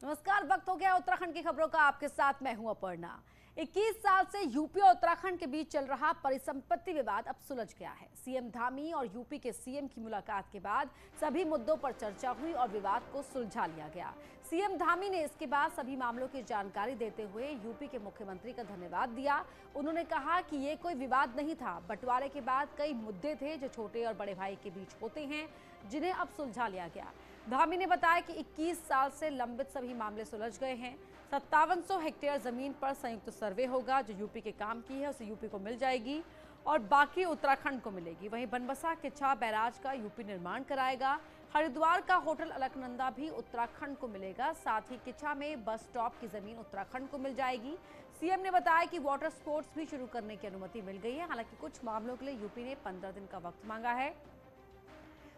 नमस्कार, वक्त हो गया उत्तराखंड की खबरों का। आपके साथ मैं हूं अपर्णा। 21 साल से यूपी और उत्तराखंड के बीच चल रहा परिसंपत्ति विवाद अब सुलझ गया है। सीएम धामी और यूपी के सीएम की मुलाकात के बाद सभी मुद्दों पर चर्चा हुई और विवाद को सुलझा लिया गया। सीएम धामी ने इसके बाद सभी मामलों की जानकारी देते हुए यूपी के मुख्यमंत्री का धन्यवाद दिया। उन्होंने कहा कि ये कोई विवाद नहीं था, बंटवारे के बाद कई मुद्दे थे जो छोटे और बड़े भाई के बीच होते हैं, जिन्हें अब सुलझा लिया गया। धामी ने बताया कि 21 साल से लंबित सभी मामले सुलझ गए हैं। 5700 हेक्टेयर जमीन पर संयुक्त सर्वे होगा, जो यूपी के काम की है उसे यूपी को मिल जाएगी और बाकी उत्तराखंड को मिलेगी। वहीं बनबसा किच्छा बैराज का यूपी निर्माण कराएगा। हरिद्वार का होटल अलकनंदा भी उत्तराखंड को मिलेगा। साथ ही किच्छा में बस स्टॉप की जमीन उत्तराखंड को मिल जाएगी। सीएम ने बताया कि वाटर स्पोर्ट्स भी शुरू करने की अनुमति मिल गई है। हालांकि कुछ मामलों के लिए यूपी ने 15 दिन का वक्त मांगा है।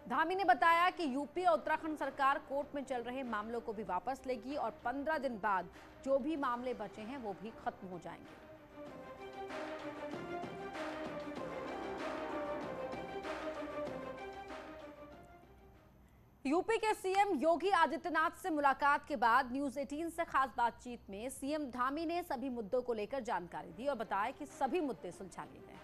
धामी ने बताया कि यूपी और उत्तराखंड सरकार कोर्ट में चल रहे मामलों को भी वापस लेगी और 15 दिन बाद जो भी मामले बचे हैं वो भी खत्म हो जाएंगे। यूपी के सीएम योगी आदित्यनाथ से मुलाकात के बाद न्यूज 18 से खास बातचीत में सीएम धामी ने सभी मुद्दों को लेकर जानकारी दी और बताया कि सभी मुद्दे सुलझा लिए गए।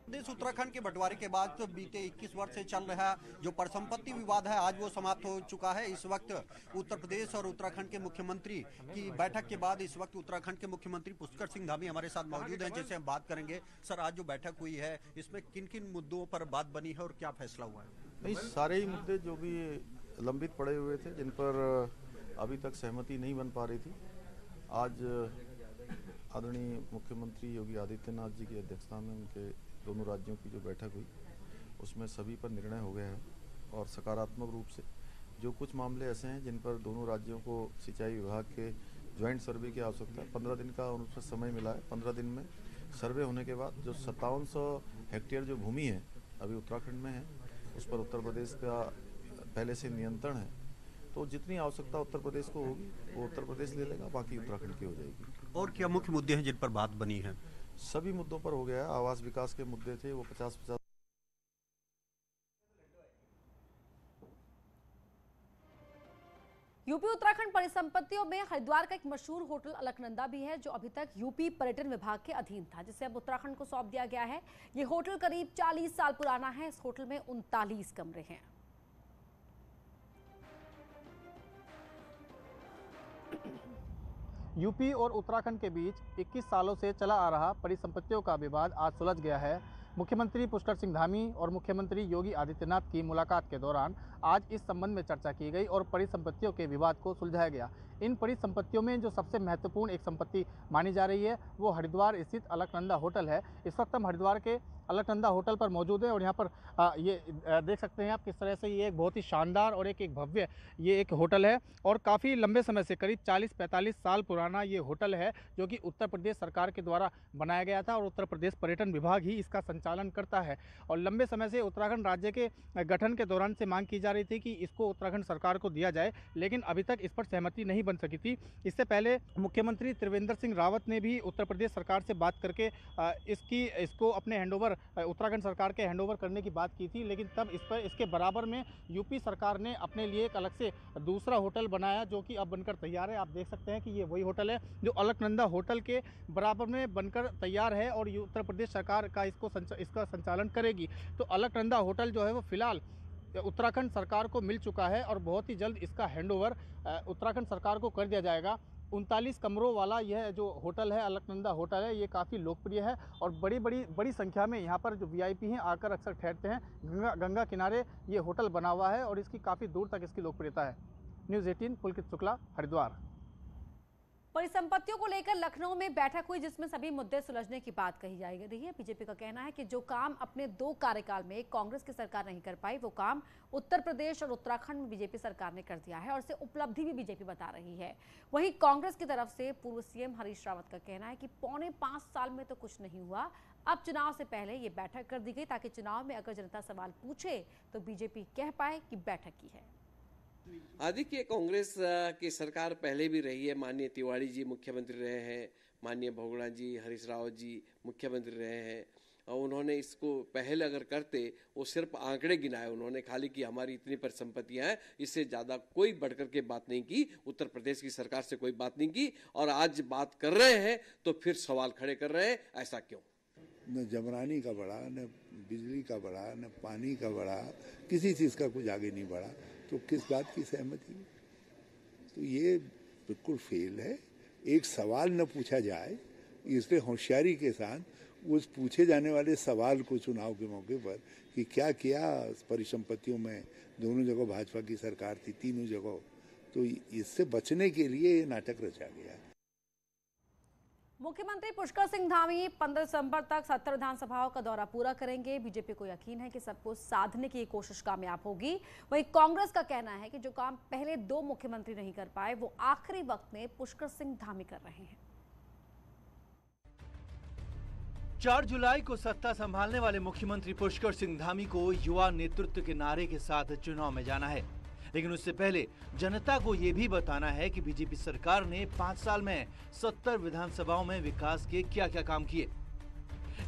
प्रदेश उत्तराखंड के बंटवारे के बाद तो बीते 21 वर्ष से चल रहा जो परिसंपत्ति विवाद है, आज वो समाप्त हो चुका है। इस वक्त उत्तर प्रदेश और उत्तराखंड के मुख्यमंत्री की बैठक के बाद इस वक्त उत्तराखंड के मुख्यमंत्री पुष्कर सिंह धामी हमारे साथ मौजूद हैं, जिससे हम बात करेंगे। सर, आज जो बैठक हुई है इसमें किन किन मुद्दों पर बात बनी है और क्या फैसला हुआ है? नहीं, सारे ही मुद्दे जो भी लंबित पड़े हुए थे, जिन पर अभी तक सहमति नहीं बन पा रही थी, आज आदरणीय मुख्यमंत्री योगी आदित्यनाथ जी की अध्यक्षता में उनके दोनों राज्यों की जो बैठक हुई उसमें सभी पर निर्णय हो गया है और सकारात्मक रूप से जो कुछ मामले ऐसे हैं जिन पर दोनों राज्यों को सिंचाई विभाग के ज्वाइंट सर्वे की आवश्यकता है, 15 दिन का उन पर समय मिला है। 15 दिन में सर्वे होने के बाद जो 5700 हेक्टेयर जो भूमि है अभी उत्तराखंड में है, उस पर उत्तर प्रदेश का पहले से नियंत्रण है। तो जितनी आवश्यकता उत्तर प्रदेश को होगी वो उत्तर प्रदेश ले लेगा, बाकी उत्तराखंड की हो जाएगी। और क्या मुख्य मुद्दे हैं जिन पर बात बनी है? सभी मुद्दों पर हो गया है। आवास विकास के मुद्दे थे, वो 50-50। यूपी उत्तराखंड परिसंपत्तियों में हरिद्वार का एक मशहूर होटल अलकनंदा भी है, जो अभी तक यूपी पर्यटन विभाग के अधीन था, जिसे अब उत्तराखंड को सौंप दिया गया है। ये होटल करीब 40 साल पुराना है। इस होटल में 39 कमरे हैं। यूपी और उत्तराखंड के बीच 21 सालों से चला आ रहा परिसंपत्तियों का विवाद आज सुलझ गया है। मुख्यमंत्री पुष्कर सिंह धामी और मुख्यमंत्री योगी आदित्यनाथ की मुलाकात के दौरान आज इस संबंध में चर्चा की गई और परिसंपत्तियों के विवाद को सुलझाया गया। इन परिसंपत्तियों में जो सबसे महत्वपूर्ण एक संपत्ति मानी जा रही है वो हरिद्वार स्थित अलकनंदा होटल है। इस वक्त हम हरिद्वार के अलकनंदा होटल पर मौजूद है और यहाँ पर ये देख सकते हैं आप किस तरह से ये एक बहुत ही शानदार और एक भव्य ये एक होटल है और काफ़ी लंबे समय से करीब 40-45 साल पुराना ये होटल है, जो कि उत्तर प्रदेश सरकार के द्वारा बनाया गया था और उत्तर प्रदेश पर्यटन विभाग ही इसका संचालन करता है। और लंबे समय से उत्तराखंड राज्य के गठन के दौरान से मांग की जा रही थी कि इसको उत्तराखंड सरकार को दिया जाए, लेकिन अभी तक इस पर सहमति नहीं बन सकी थी। इससे पहले मुख्यमंत्री त्रिवेंद्र सिंह रावत ने भी उत्तर प्रदेश सरकार से बात करके इसको अपने हैंडओवर उत्तराखंड सरकार के हैंडओवर करने की बात की थी, लेकिन तब इसके बराबर में यूपी सरकार ने अपने लिए एक अलग से दूसरा होटल बनाया, जो कि अब बनकर तैयार है। आप देख सकते हैं कि ये वही होटल है जो अलकनंदा होटल के बराबर में बनकर तैयार है और उत्तर प्रदेश सरकार का इसका संचालन करेगी। तो अलकनंदा होटल जो है वो फिलहाल उत्तराखंड सरकार को मिल चुका है और बहुत ही जल्द इसका हैंडओवर उत्तराखंड सरकार को कर दिया जाएगा। 39 कमरों वाला यह जो होटल है अलकनंदा होटल है, ये काफ़ी लोकप्रिय है और बड़ी संख्या में यहाँ पर जो वीआईपी हैं आकर अक्सर ठहरते हैं। गंगा किनारे ये होटल बना हुआ है और इसकी काफ़ी दूर तक इसकी लोकप्रियता है। न्यूज़ 18 पुलकित शुक्ला, हरिद्वार। परिसंपत्तियों को लेकर लखनऊ में बैठक हुई, जिसमें सभी मुद्दे सुलझने की बात कही जा रही है। बीजेपी का कहना है कि जो काम अपने 2 कार्यकाल में कांग्रेस की सरकार नहीं कर पाई, वो काम उत्तर प्रदेश और उत्तराखंड में बीजेपी सरकार ने कर दिया है और इसे उपलब्धि भी बीजेपी बता रही है। वहीं कांग्रेस की तरफ से पूर्व सीएम हरीश रावत का कहना है कि पौने 5 साल में तो कुछ नहीं हुआ, अब चुनाव से पहले ये बैठक कर दी गई ताकि चुनाव में अगर जनता सवाल पूछे तो बीजेपी कह पाए कि बैठक की है। देखिए, कांग्रेस की सरकार पहले भी रही है। माननीय तिवारी जी मुख्यमंत्री रहे हैं, माननीय बहुगुणा जी, हरीश रावत जी मुख्यमंत्री रहे हैं उन्होंने इसको पहल अगर करते, वो सिर्फ आंकड़े गिनाए उन्होंने खाली कि हमारी इतनी परिसंपत्तियां हैं, इससे ज़्यादा कोई बढ़कर के बात नहीं की। उत्तर प्रदेश की सरकार से कोई बात नहीं की, और आज बात कर रहे हैं तो फिर सवाल खड़े कर रहे हैं, ऐसा क्यों? न जमरानी का बढ़ा, न बिजली का बढ़ा, न पानी का बढ़ा, किसी चीज़ का कुछ आगे नहीं बढ़ा, तो किस बात की सहमति? तो ये बिल्कुल फेल है। एक सवाल न पूछा जाए, इसलिए होशियारी के साथ उस पूछे जाने वाले सवाल को चुनाव के मौके पर कि क्या किया परिसंपत्तियों में, दोनों जगह भाजपा की सरकार थी, तीनों जगह, तो इससे बचने के लिए ये नाटक रचा गया। मुख्यमंत्री पुष्कर सिंह धामी 15 दिसंबर तक 70 विधानसभाओं का दौरा पूरा करेंगे। बीजेपी को यकीन है कि सबको साधने की ये कोशिश कामयाब होगी। वहीं कांग्रेस का कहना है कि जो काम पहले 2 मुख्यमंत्री नहीं कर पाए, वो आखिरी वक्त में पुष्कर सिंह धामी कर रहे हैं। 4 जुलाई को सत्ता संभालने वाले मुख्यमंत्री पुष्कर सिंह धामी को युवा नेतृत्व के नारे के साथ चुनाव में जाना है, लेकिन उससे पहले जनता को ये भी बताना है कि बीजेपी सरकार ने 5 साल में 70 विधानसभाओं में विकास के क्या-क्या काम किए।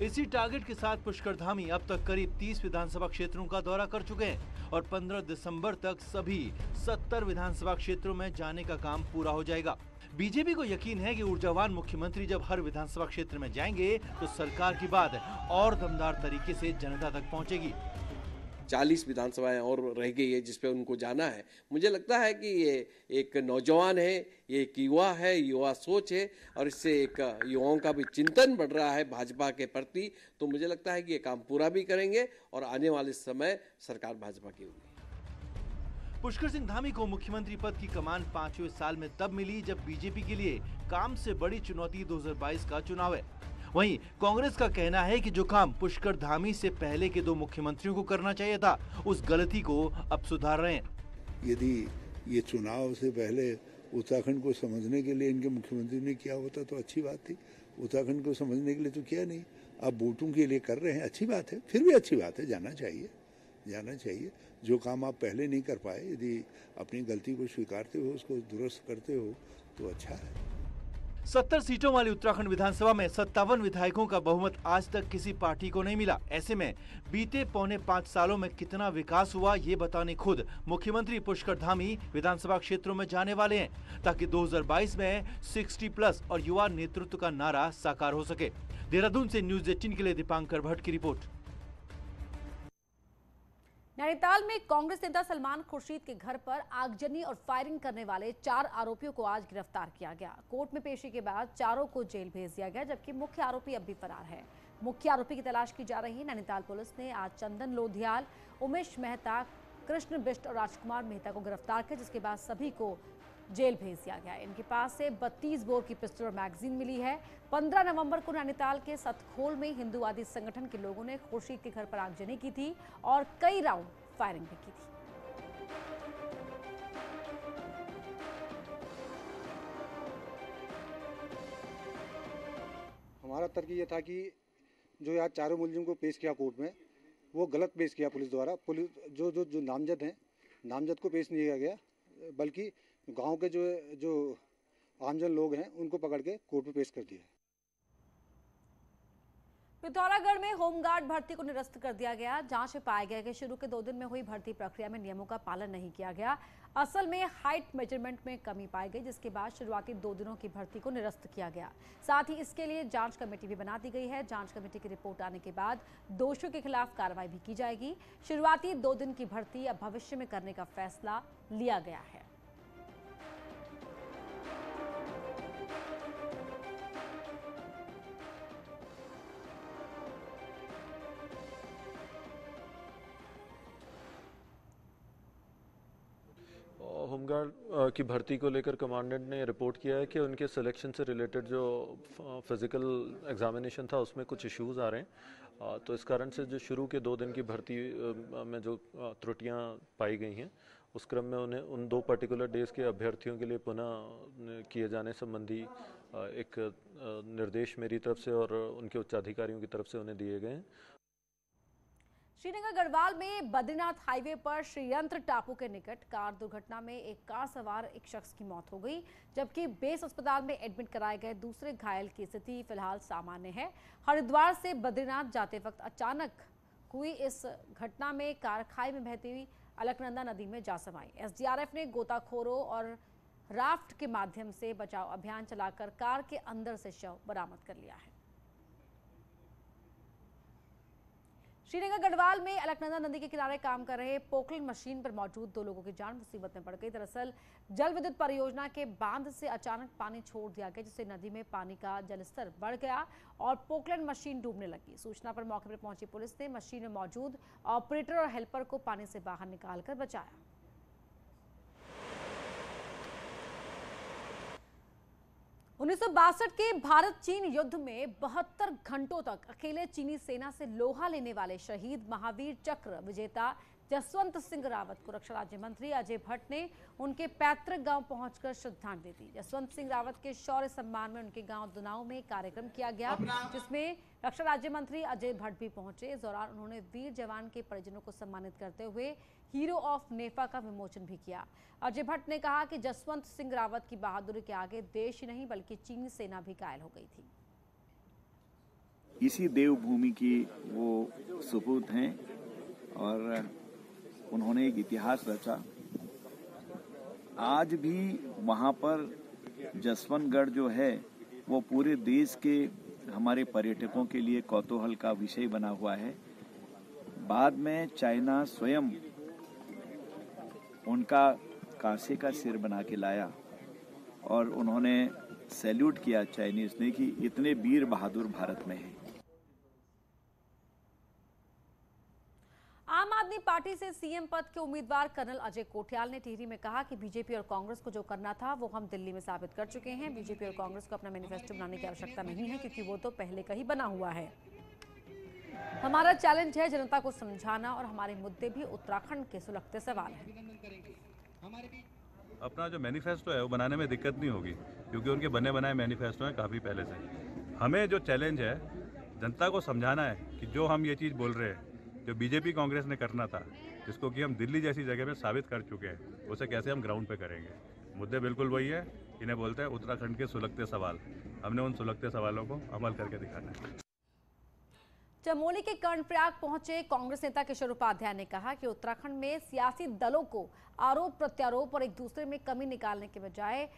इसी टारगेट के साथ पुष्कर धामी अब तक करीब 30 विधानसभा क्षेत्रों का दौरा कर चुके हैं और 15 दिसंबर तक सभी 70 विधानसभा क्षेत्रों में जाने का काम पूरा हो जाएगा। बीजेपी को यकीन है कि ऊर्जावान मुख्यमंत्री जब हर विधानसभा क्षेत्र में जाएंगे तो सरकार की बात और दमदार तरीके से जनता तक पहुंचेगी। 40 विधानसभाएं और रह गई है जिस पे उनको जाना है। मुझे लगता है कि ये एक नौजवान है, ये एक युवा है, युवा सोच है, और इससे एक युवाओं का भी चिंतन बढ़ रहा है भाजपा के प्रति। तो मुझे लगता है कि ये काम पूरा भी करेंगे और आने वाले समय सरकार भाजपा की होगी। पुष्कर सिंह धामी को मुख्यमंत्री पद की कमान 5वें साल में तब मिली जब बीजेपी के लिए काम से बड़ी चुनौती 2022 का चुनाव है। वहीं कांग्रेस का कहना है कि जो काम पुष्कर धामी से पहले के 2 मुख्यमंत्रियों को करना चाहिए था, उस गलती को अब सुधार रहे हैं। यदि ये चुनाव से पहले उत्तराखंड को समझने के लिए इनके मुख्यमंत्री ने किया होता तो अच्छी बात थी। उत्तराखंड को समझने के लिए तो किया नहीं, अब वोटों के लिए कर रहे हैं, अच्छी बात है, फिर भी अच्छी बात है, जाना चाहिए। जो काम आप पहले नहीं कर पाए, यदि अपनी गलती को स्वीकारते हो, उसको दुरुस्त करते हो, तो अच्छा है। 70 सीटों वाली उत्तराखंड विधानसभा में 57 विधायकों का बहुमत आज तक किसी पार्टी को नहीं मिला। ऐसे में बीते पौने 5 सालों में कितना विकास हुआ, ये बताने खुद मुख्यमंत्री पुष्कर धामी विधानसभा क्षेत्रों में जाने वाले हैं, ताकि 2022 में 60+ और युवा नेतृत्व का नारा साकार हो सके। देहरादून से न्यूज 18 के लिए दीपांकर भट्ट की रिपोर्ट। नैनीताल में कांग्रेस नेता सलमान खुर्शीद के घर पर आगजनी और फायरिंग करने वाले 4 आरोपियों को आज गिरफ्तार किया गया। कोर्ट में पेशी के बाद चारों को जेल भेज दिया गया, जबकि मुख्य आरोपी अब भी फरार है। मुख्य आरोपी की तलाश की जा रही है। नैनीताल पुलिस ने आज चंदन लोधियाल, उमेश मेहता, कृष्ण बिष्ट और राजकुमार मेहता को गिरफ्तार किया, जिसके बाद सभी को जेल भेज दिया गया। इनके पास से 32 बोर की पिस्टल और मैगजीन मिली है। 15 नवंबर को नैनीताल के सतखोल में हिंदुवादी संगठन के लोगों ने खुर्शीद के घर पर आगजनी की थी और कई राउंड फायरिंग भी की थी। हमारा तर्क ये था कि जो आज चारों मुलजिम को पेश किया कोर्ट में, वो गलत पेश किया पुलिस द्वारा। पुलिस जो नामजद हैं, नामजद को पेश नहीं किया गया, बल्कि गांव के जो आमजन लोग हैं उनको पकड़ के कोर्ट में पेश कर दिया। पिथौरागढ़ में होमगार्ड भर्ती को निरस्त कर दिया गया। जांच में पाया गया कि शुरू के 2 दिन में हुई भर्ती प्रक्रिया में नियमों का पालन नहीं किया गया। असल में हाइट मेजरमेंट में कमी पाई गई, जिसके बाद शुरुआती 2 दिनों की भर्ती को निरस्त किया गया। साथ ही इसके लिए जांच कमेटी भी बना दी गई है। जांच कमेटी की रिपोर्ट आने के बाद दोषियों के खिलाफ कार्रवाई भी की जाएगी। शुरुआती 2 दिन की भर्ती अब भविष्य में करने का फैसला लिया गया है। होमगार्ड की भर्ती को लेकर कमांडेंट ने रिपोर्ट किया है कि उनके सिलेक्शन से रिलेटेड जो फिज़िकल एग्जामिनेशन था उसमें कुछ इश्यूज़ आ रहे हैं। तो इस कारण से जो शुरू के 2 दिन की भर्ती में जो त्रुटियां पाई गई हैं, उस क्रम में उन्हें उन 2 पर्टिकुलर डेज़ के अभ्यर्थियों के लिए पुनः किए जाने संबंधी एक निर्देश मेरी तरफ से और उनके उच्चाधिकारियों की तरफ से उन्हें दिए गए हैं। श्रीनगर गढ़वाल में बद्रीनाथ हाईवे पर श्रीयंत्र टापू के निकट कार दुर्घटना में एक कार सवार एक शख्स की मौत हो गई, जबकि बेस अस्पताल में एडमिट कराए गए दूसरे घायल की स्थिति फिलहाल सामान्य है। हरिद्वार से बद्रीनाथ जाते वक्त अचानक हुई इस घटना में कार खाई में बहती हुई अलकनंदा नदी में जा समाई। एसडीआरएफ ने गोताखोरों और राफ्ट के माध्यम से बचाव अभियान चलाकर कार के अंदर से शव बरामद कर लिया है। श्रीनगर गढ़वाल में अलकनंदा नदी के किनारे काम कर रहे पोकलिन मशीन पर मौजूद 2 लोगों की जान मुसीबत में पड़ गई। दरअसल जल विद्युत परियोजना के बांध से अचानक पानी छोड़ दिया गया, जिससे नदी में पानी का जलस्तर बढ़ गया और पोकलिन मशीन डूबने लगी। सूचना पर मौके पर पहुंची पुलिस ने मशीन में मौजूद ऑपरेटर और हेल्पर को पानी से बाहर निकालकर बचाया। 1962 के भारत चीन युद्ध में 72 घंटों तक अकेले चीनी सेना से लोहा लेने वाले शहीद महावीर चक्र विजेता जसवंत सिंह रावत को रक्षा राज्य मंत्री अजय भट्ट ने उनके पैतृक गांव पहुंचकर श्रद्धांजलि दी। जसवंत सिंह रावत के शौर्य सम्मान में उनके गांव दुनाव में कार्यक्रम किया गया, जिसमें रक्षा राज्य मंत्री अजय भट्ट भी पहुंचे। इस दौरान उन्होंने वीर जवान के परिजनों को सम्मानित करते हुए हीरो ऑफ नेफा का विमोचन भी किया। अजय भट्ट ने कहा कि जसवंत सिंह रावत की बहादुरी के आगे देश ही नहीं बल्कि चीनी सेना भी घायल हो गई थी। इसी देवभूमि की वो सपूत हैं और उन्होंने एक इतिहास रचा। आज भी वहाँ पर जसवंतगढ़ जो है वो पूरे देश के हमारे पर्यटकों के लिए कौतूहल का विषय बना हुआ है। बाद में चाइना स्वयं उनका कांसे का सिर बना के लाया और उन्होंने सैल्यूट किया चाइनीज ने कि इतने वीर बहादुर भारत में हैं। आम आदमी पार्टी से सीएम पद के उम्मीदवार कर्नल अजय कोठियाल ने टिहरी में कहा कि बीजेपी और कांग्रेस को जो करना था वो हम दिल्ली में साबित कर चुके हैं। बीजेपी और कांग्रेस को अपना मैनिफेस्टो बनाने की आवश्यकता नहीं है, क्योंकि वो तो पहले का ही बना हुआ है। हमारा चैलेंज है जनता को समझाना और हमारे मुद्दे भी उत्तराखंड के सुलगते सवाल हैं। अपना जो मैनिफेस्टो है वो बनाने में दिक्कत नहीं होगी, क्योंकि उनके बने बनाए मैनिफेस्टो हैं काफ़ी पहले से। हमें जो चैलेंज है जनता को समझाना है कि जो हम ये चीज़ बोल रहे हैं, जो बीजेपी कांग्रेस ने करना था, जिसको कि हम दिल्ली जैसी जगह में साबित कर चुके हैं, उसे कैसे हम ग्राउंड पे करेंगे। मुद्दे बिल्कुल वही है, इन्हें बोलते हैं उत्तराखंड के सुलगते सवाल। हमने उन सुलगते सवालों को अमल करके दिखाना है। चमोली के कर्णप्रयाग पहुंचे कांग्रेस नेता किशोर उपाध्याय ने कहा कि उत्तराखंड में सियासी दलों को आरोप प्रत्यारोप और एक दूसरे में कमी निकालने के बजाय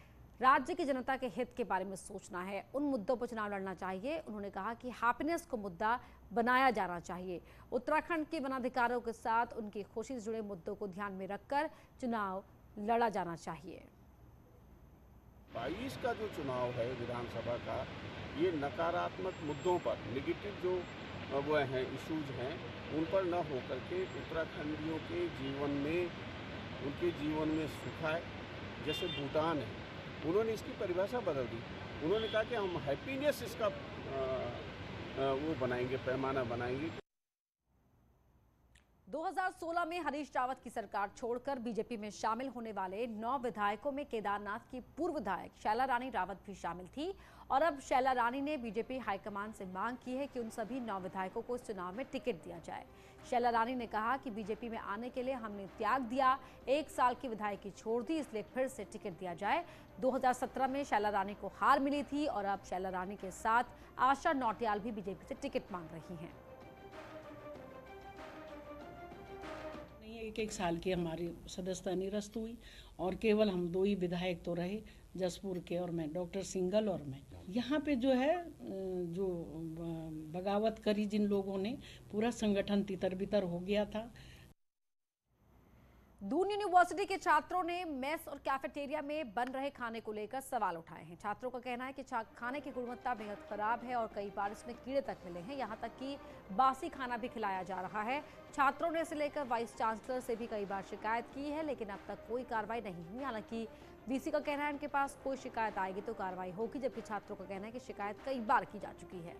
राज्य की जनता के हित के बारे में सोचना है, उन मुद्दों पर चुनाव लड़ना चाहिए। उन्होंने कहा कि हैप्पीनेस को मुद्दा बनाया जाना चाहिए। उत्तराखंड के वनाधिकारों के साथ उनकी खुशी से जुड़े मुद्दों को ध्यान में रखकर चुनाव लड़ा जाना चाहिए। 22 का जो चुनाव है विधानसभा का, ये नकारात्मक मुद्दों पर, नेगेटिव जो वो हैं इश्यूज हैं, उन पर न होकर के उत्तराखंडियों के जीवन में, उनके जीवन में सुख आए। जैसे भूटान है, उन्होंने इसकी परिभाषा बदल दी। उन्होंने कहा कि हम हैप्पीनेस इसका वो बनाएंगे, पैमाना बनाएंगे। 2016 में हरीश रावत की सरकार छोड़कर बीजेपी में शामिल होने वाले 9 विधायकों में केदारनाथ की पूर्व विधायक शैला रानी रावत भी शामिल थी और अब शैला रानी ने बीजेपी हाईकमान से मांग की है कि उन सभी 9 विधायकों को इस चुनाव में टिकट दिया जाए। शैला रानी ने कहा कि बीजेपी में आने के लिए हमने त्याग दिया, 1 साल की विधायकी छोड़ दी, इसलिए फिर से टिकट दिया जाए। 2017 में शैला रानी को हार मिली थी और अब शैला रानी के साथ आशा नौटियाल भी बीजेपी से टिकट मांग रही हैं। एक साल की हमारी सदस्यता निरस्त हुई और केवल हम 2 ही विधायक तो रहे, जसपुर के और मैं, डॉक्टर सिंघल और मैं। यहाँ पे जो है, जो बगावत करी जिन लोगों ने, पूरा संगठन तितर बितर हो गया था। दून यूनिवर्सिटी के छात्रों ने मेस और कैफेटेरिया में बन रहे खाने को लेकर सवाल उठाए हैं। छात्रों का कहना है कि खाने की गुणवत्ता बेहद खराब है और कई बार इसमें कीड़े तक मिले हैं, यहाँ तक कि बासी खाना भी खिलाया जा रहा है। छात्रों ने इसे लेकर वाइस चांसलर से भी कई बार शिकायत की है, लेकिन अब तक कोई कार्रवाई नहीं हुई। हालांकि वीसी का कहना है उनके पास कोई शिकायत आएगी तो कार्रवाई होगी, जबकि छात्रों का कहना है कि शिकायत कई बार की जा चुकी है।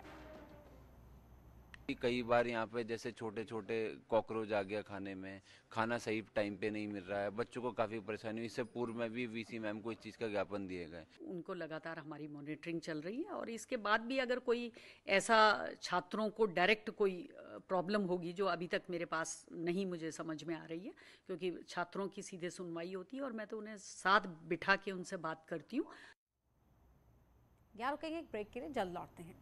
कई बार यहाँ पे जैसे छोटे छोटे कॉकरोच आ गया खाने में, खाना सही टाइम पे नहीं मिल रहा है, बच्चों को काफ़ी परेशानी हुई। इससे पूर्व में भी वीसी मैम को इस चीज़ का ज्ञापन दिए गए। उनको लगातार हमारी मॉनिटरिंग चल रही है और इसके बाद भी अगर कोई ऐसा छात्रों को डायरेक्ट कोई प्रॉब्लम होगी जो अभी तक मेरे पास नहीं मुझे समझ में आ रही है, क्योंकि छात्रों की सीधे सुनवाई होती है और मैं तो उन्हें साथ बिठा के उनसे बात करती हूँ। रुकेंगे एक ब्रेक के लिए, जल्द लौटते हैं।